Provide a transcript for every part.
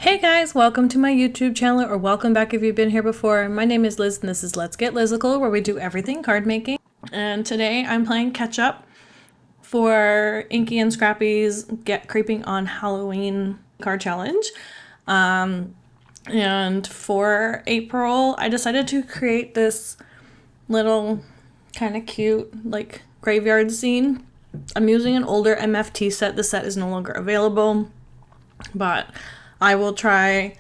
Hey guys, welcome to my YouTube channel, or welcome back if you've been here before. My name is Liz and this is Let's Get Lizical, where we do everything card making. And today I'm playing catch up for Inky and Scrappy's Get Creeping on Halloween card challenge. And for April, I decided to create this little kind of cute like graveyard scene. I'm using an older MFT set. The set is no longer available, but I will try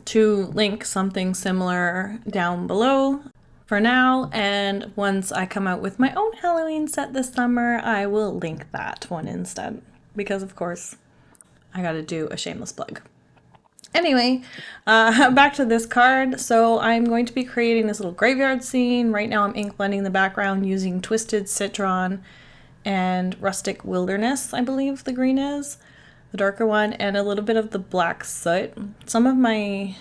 to link something similar down below for now, and once I come out with my own Halloween set this summer, I will link that one instead, because of course I gotta do a shameless plug. Anyway, back to this card. So I'm going to be creating this little graveyard scene. Right now I'm ink blending the background using Twisted Citron and Rustic Wilderness, I believe the green is. The darker one, and a little bit of the black soot. Some of my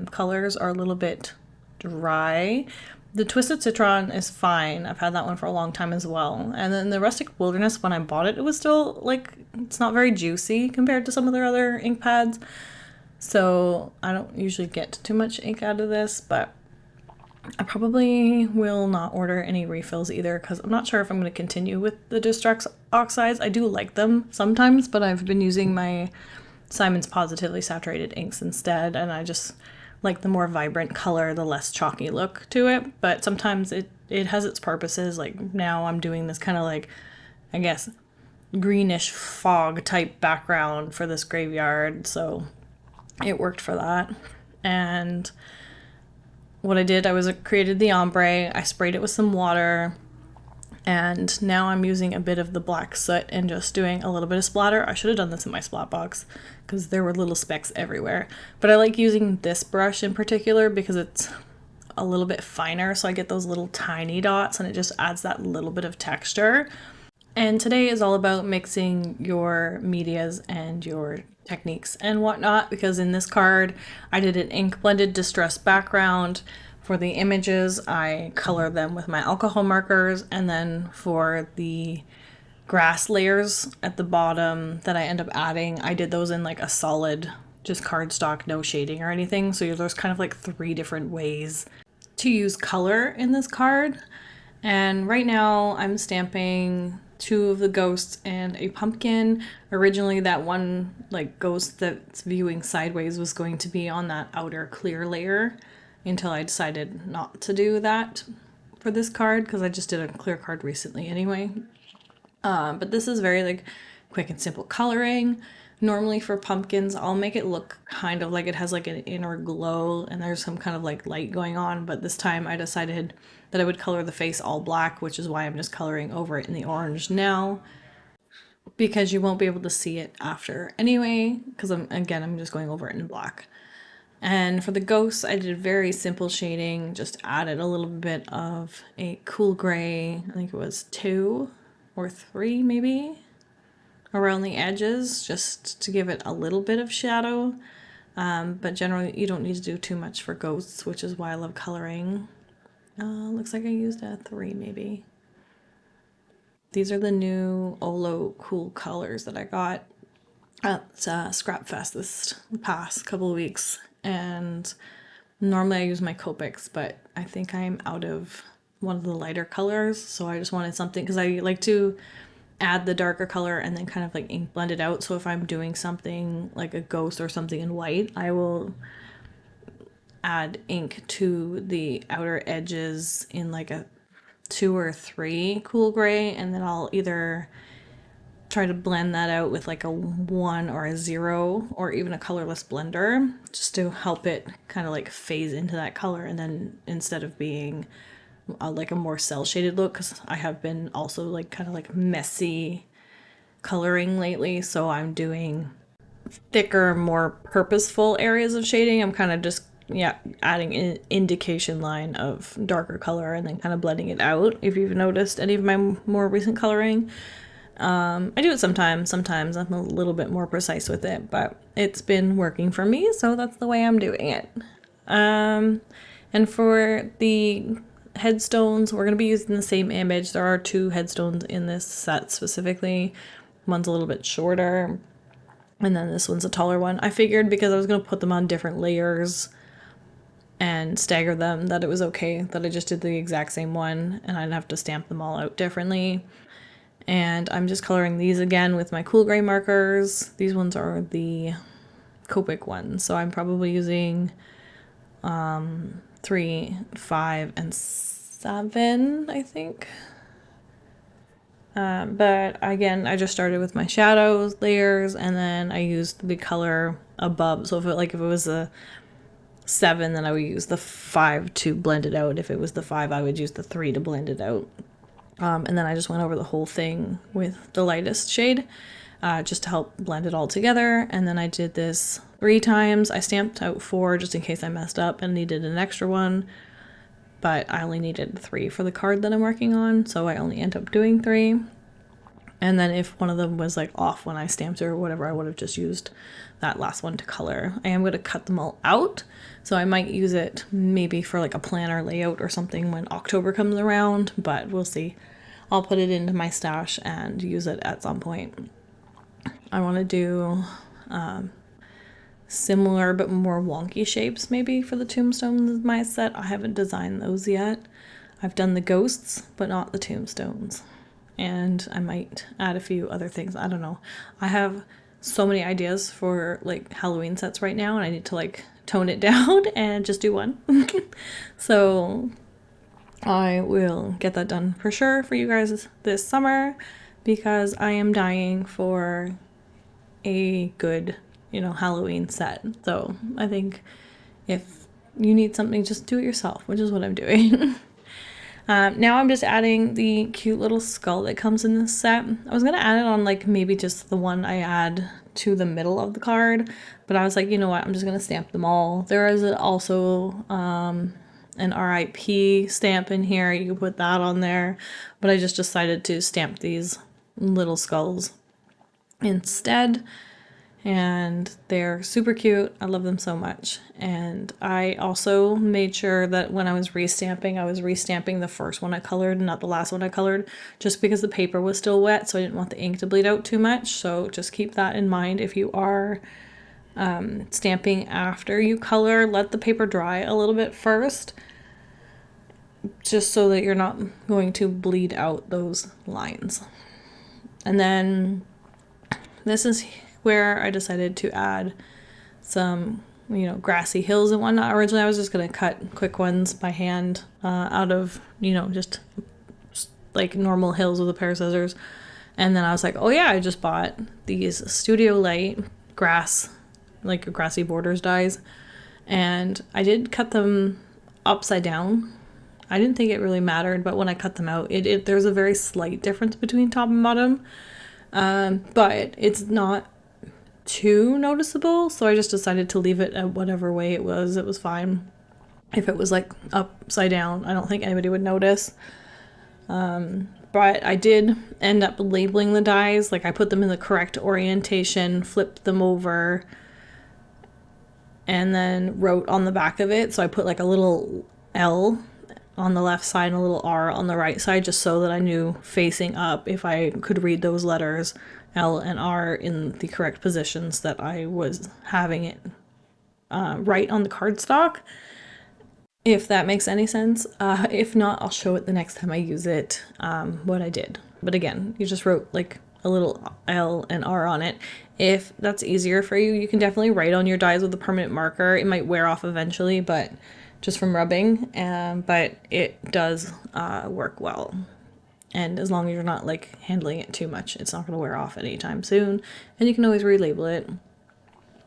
colors are a little bit dry. The Twisted Citron is fine. I've had that one for a long time as well. And then the Rustic Wilderness, when I bought it, it was still like, it's not very juicy compared to some of their other ink pads. So I don't usually get too much ink out of this, but I probably will not order any refills either, because I'm not sure if I'm going to continue with the Distress Oxides. I do like them sometimes, but I've been using my Simon's Positively Saturated inks instead, and I just like the more vibrant color, the less chalky look to it. But sometimes it has its purposes. Like now I'm doing this kind of like, I guess, greenish fog type background for this graveyard, so it worked for that. And what I did, I created the ombre, I sprayed it with some water, and now I'm using a bit of the black soot and just doing a little bit of splatter. I should have done this in my splat box because there were little specks everywhere. But I like using this brush in particular because it's a little bit finer, so I get those little tiny dots and it just adds that little bit of texture. And today is all about mixing your medias and your techniques and whatnot, because in this card I did an ink blended distress background. For the images I color them with my alcohol markers, and then for the grass layers at the bottom that I end up adding, I did those in like a solid just cardstock, no shading or anything. So there's kind of like 3 different ways to use color in this card. And right now I'm stamping 2 of the ghosts and a pumpkin. Originally that one like ghost that's viewing sideways was going to be on that outer clear layer, until I decided not to do that for this card because I just did a clear card recently anyway. But this is very like quick and simple coloring. Normally for pumpkins I'll make it look kind of like it has like an inner glow and there's some kind of like light going on, but this time I decided that I would color the face all black, which is why I'm just coloring over it in the orange now, because you won't be able to see it after anyway, because I'm just going over it in black. And for the ghosts, I did very simple shading, just added a little bit of a cool gray, I think it was 2 or 3 maybe, around the edges, just to give it a little bit of shadow. But generally you don't need to do too much for ghosts, which is why I love coloring. Looks like I used a 3 maybe. These are the new Olo cool colors that I got at Scrap Fest this past couple of weeks. And normally I use my Copics, but I think I'm out of one of the lighter colors, so I just wanted something, because I like to add the darker color and then kind of like ink blend it out. So if I'm doing something like a ghost or something in white, I will add ink to the outer edges in like a 2 or 3 cool gray, and then I'll either try to blend that out with like a 1 or a 0 or even a colorless blender, just to help it kind of like phase into that color. And then instead of being like a more cell shaded look, because I have been also like kind of like messy coloring lately, so I'm doing thicker, more purposeful areas of shading. I'm kind of just adding an indication line of darker color and then kind of blending it out. If you've noticed any of my more recent coloring, I do it sometimes I'm a little bit more precise with it, but it's been working for me, so that's the way I'm doing it. And for the headstones, we're going to be using the same image. There are 2 headstones in this set specifically. One's a little bit shorter, And then this one's a taller one. I figured because I was going to put them on different layers and stagger them that it was okay that I just did the exact same one and I'd have to stamp them all out differently. And I'm just coloring these again with my cool gray markers. These ones are the Copic ones, so I'm probably using 3, 5, and 7, I think. But again, I just started with my shadows layers, and then I used the color above. So if it was a 7, then I would use the 5 to blend it out. If it was the 5, I would use the 3 to blend it out. And then I just went over the whole thing with the lightest shade, just to help blend it all together. And then I did this 3 times. I stamped out 4 just in case I messed up and needed an extra one, but I only needed 3 for the card that I'm working on, so I only end up doing 3. And then if one of them was like off when I stamped it or whatever, I would have just used that last one to color. I am going to cut them all out, so I might use it maybe for like a planner layout or something when October comes around, but we'll see. I'll put it into my stash and use it at some point. I want to do similar but more wonky shapes maybe for the tombstones in my set. I haven't designed those yet. I've done the ghosts, but not the tombstones. And I might add a few other things. I don't know. I have so many ideas for like Halloween sets right now, and I need to like tone it down and just do one. So I will get that done for sure for you guys this summer, because I am dying for a good, Halloween set. So I think if you need something, just do it yourself, which is what I'm doing. Now I'm just adding the cute little skull that comes in this set. I was going to add it on like maybe just the one I add to the middle of the card, but I was like, you know what, I'm just going to stamp them all. There is also an RIP stamp in here. You can put that on there, but I just decided to stamp these little skulls instead. And they're super cute. I love them so much. And I also made sure that when I was restamping the first one I colored, not the last one I colored, just because the paper was still wet, so I didn't want the ink to bleed out too much. So just keep that in mind if you are stamping after you color. Let the paper dry a little bit first, just so that you're not going to bleed out those lines. And then this is where I decided to add some, grassy hills and whatnot. Originally, I was just going to cut quick ones by hand out of, just like normal hills with a pair of scissors. And then I was like, oh yeah, I just bought these Studio Light grass, like grassy borders dies. And I did cut them upside down. I didn't think it really mattered, but when I cut them out, there's a very slight difference between top and bottom. But it's not too noticeable, so I just decided to leave it at whatever way it was. It was fine. If it was like upside down, I don't think anybody would notice. But I did end up labeling the dies. Like I put them in the correct orientation, flipped them over, and then wrote on the back of it. So I put like a little L on the left side and a little R on the right side, just so that I knew facing up if I could read those letters L and R in the correct positions that I was having it right on the cardstock, if that makes any sense. If not, I'll show it the next time I use it, what I did. But again, you just wrote like a little L and R on it. If that's easier for you, you can definitely write on your dies with a permanent marker. It might wear off eventually, but just from rubbing, but it does work well. And as long as you're not like handling it too much, it's not going to wear off anytime soon, and you can always relabel it.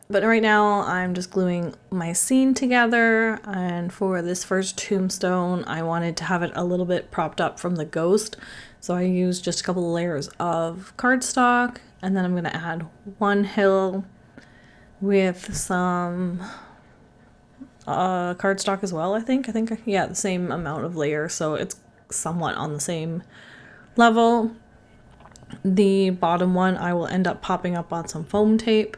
But right now I'm just gluing my scene together, and for this first tombstone I wanted to have it a little bit propped up from the ghost, so I used just a couple of layers of cardstock, and then I'm going to add one hill with some cardstock as well. I think yeah, the same amount of layer, so it's somewhat on the same level. The bottom one I will end up popping up on some foam tape,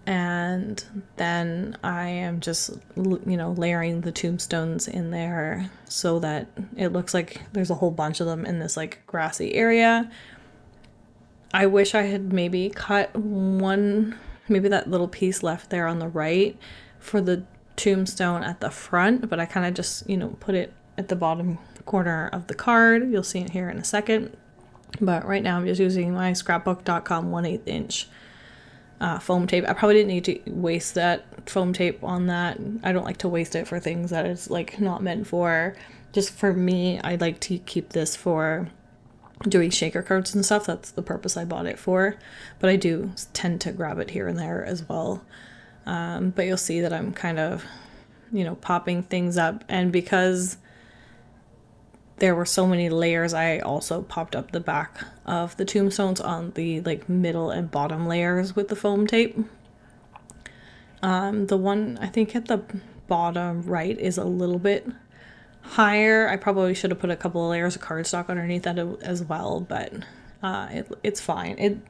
and then I am just layering the tombstones in there so that it looks like there's a whole bunch of them in this like grassy area. I wish I had maybe cut maybe that little piece left there on the right for the tombstone at the front, but I kind of just, put it at the bottom corner of the card. You'll see it here in a second. But right now I'm just using my scrapbook.com 1/8 inch foam tape. I probably didn't need to waste that foam tape on that. I don't like to waste it for things that it's like not meant for. Just for me, I like to keep this for doing shaker cards and stuff. That's the purpose I bought it for. But I do tend to grab it here and there as well. But you'll see that I'm kind of, popping things up. And because there were so many layers, I also popped up the back of the tombstones on the like middle and bottom layers with the foam tape. The one I think at the bottom right is a little bit higher. I probably should have put a couple of layers of cardstock underneath that as well, but it's fine.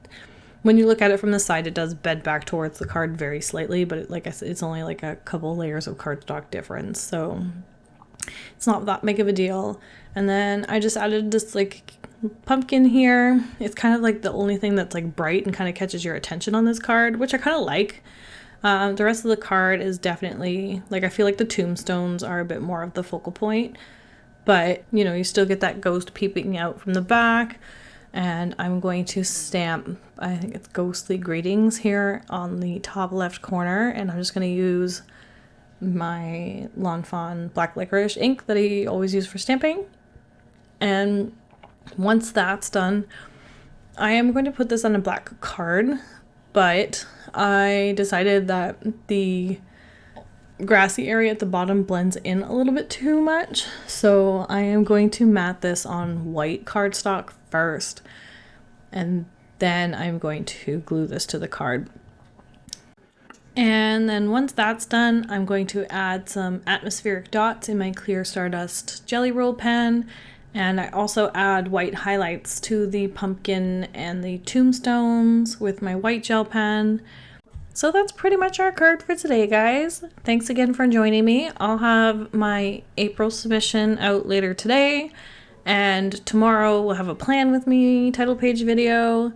When you look at it from the side, it does bend back towards the card very slightly, but like I said, it's only like a couple layers of cardstock difference, so it's not that big of a deal. And then I just added this like pumpkin here. It's kind of like the only thing that's like bright and kind of catches your attention on this card, which I kind of like. The rest of the card is definitely, like, I feel like the tombstones are a bit more of the focal point, but you still get that ghost peeping out from the back. And I'm going to stamp, I think it's Ghostly Greetings here on the top left corner, and I'm just going to use my Lawn Fawn black licorice ink that I always use for stamping. And once that's done, I am going to put this on a black card, but I decided that the grassy area at the bottom blends in a little bit too much, so I am going to mat this on white cardstock first, and then I'm going to glue this to the card. And then once that's done, I'm going to add some atmospheric dots in my clear Stardust jelly roll pen. And I also add white highlights to the pumpkin and the tombstones with my white gel pen. So that's pretty much our card for today, guys. Thanks again for joining me. I'll have my April submission out later today. And tomorrow we'll have a plan with me title page video.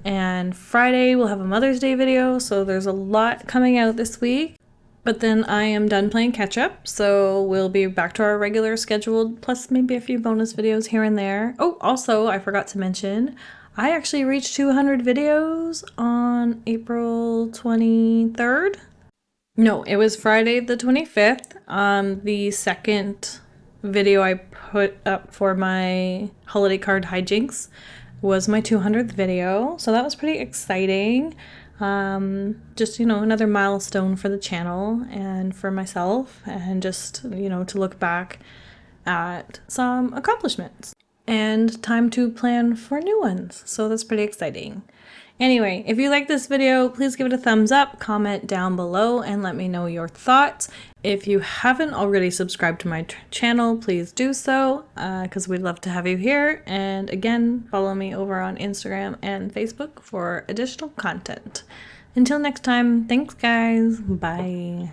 And Friday we'll have a Mother's Day video. So there's a lot coming out this week. But then I am done playing catch up, so we'll be back to our regular scheduled, plus maybe a few bonus videos here and there. Oh, also, I forgot to mention, I actually reached 200 videos on April 23rd. No, it was Friday the 25th. The second video I put up for my holiday card hijinks was my 200th video, so that was pretty exciting. Just, another milestone for the channel and for myself, and just, to look back at some accomplishments and time to plan for new ones. So that's pretty exciting. Anyway, if you like this video, please give it a thumbs up, comment down below, and let me know your thoughts. If you haven't already subscribed to my channel, please do so, because we'd love to have you here. And again, follow me over on Instagram and Facebook for additional content. Until next time, thanks guys, bye.